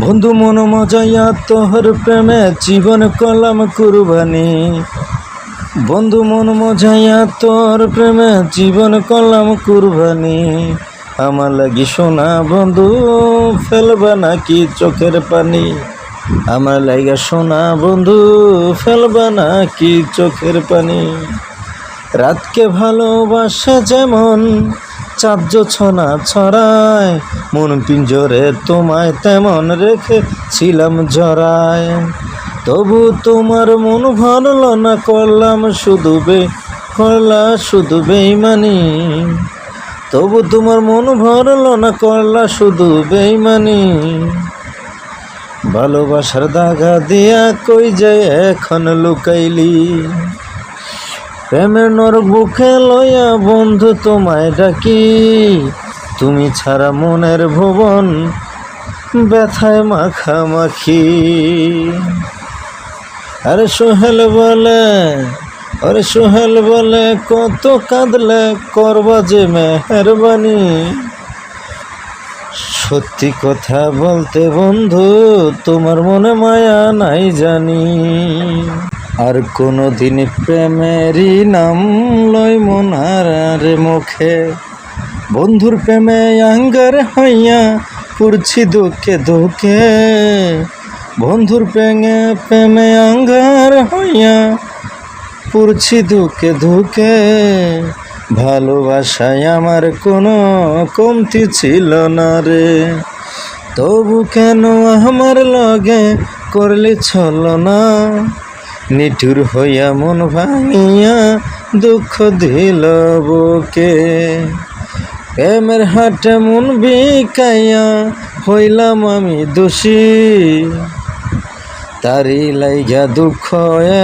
বন্ধু মন মজাইয়া তোহর প্রেমে জীবন কলাম কুরবানি। বন্ধু মন মজাইয়া তোর প্রেমে জীবন কলাম কুরবানি। আমার লাগি সোনা বন্ধু ফেলবা নাকি চোখের পানি। আমার লাগা সোনা বন্ধু ফেলবা নাকি চোখের পানি। রাতকে ভালোবাসে যেমন চাঁদ ছনা ছড়ায়, মন পিঞ্জরে তোমায় তেমন রেখেছিলাম জড়ায়। তবু তোমার মন ভরল না, করলাম শুধু বেইমানি। তবু তোমার মন ভরল না, করলা শুধু বেইমানি। ভালোবাসার দাগা দিয়া কই যায় এখন লুকাইলি। প্রেমের নরক বুকে লইয়া বন্ধু তোমায় ডাকি। তুমি ছাড়া মনের ভুবন ব্যথায় মাখামাখি। আরে সোহেল বলে কত কাঁদলে করবা যে মেহেরবানি। সত্যি কথা বলতে বন্ধু তোমার মনে মায়া নাই জানি। আর কোনো দিন প্রেমেরই নাম লয় মনার মুখে। বন্ধুর প্রেমে আঙ্গার হইয়া পুরছি দুঃখে দুঃখে। বন্ধুর প্রেমে আঙ্গার হইয়া পুরছি দুঃখে দুঃখে। ভালোবাসায় আমার কোনো কমতি ছিল না রে। তবু কেন আমার লগে করলে ছলনা। নিঠুর হইয়া মন ভাঙিয়া দুঃখ দিল বুকে। প্রেমের হাটে মন বিকাইয়া হইলাম আমি দোষী। তারি লাইগা দুঃখ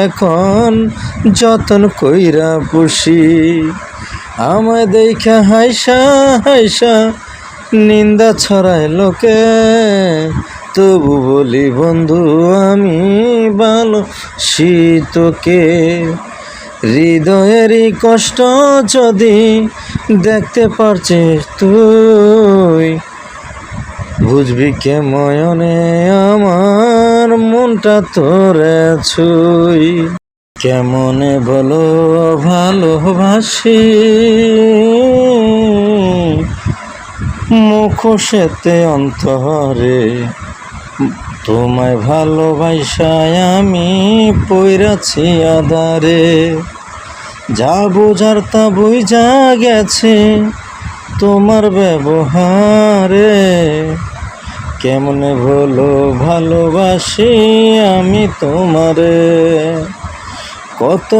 এখন যতন কইরা পুষি। আমায় দেখা হাইসা হাইসা নিন্দা ছড়ায় লোকে। তবু বলি বন্ধু আমি ভালোবাসি তোকে। হৃদয়েরই কষ্ট যদি দেখতে পারছিস তুই, বুঝবি কে ময়নে আমার মনটা তোরে ছুই। কেমনে বলো ভালোবাসি মুখোশেতে অন্তরে। তোমায় ভালোবাসায় আমি পইরাছি আধারে। যা বোঝার তা বুঝা গেছে তোমার ব্যবহারে। কেমনে বলো ভালোবাসি আমি তোমারে। কত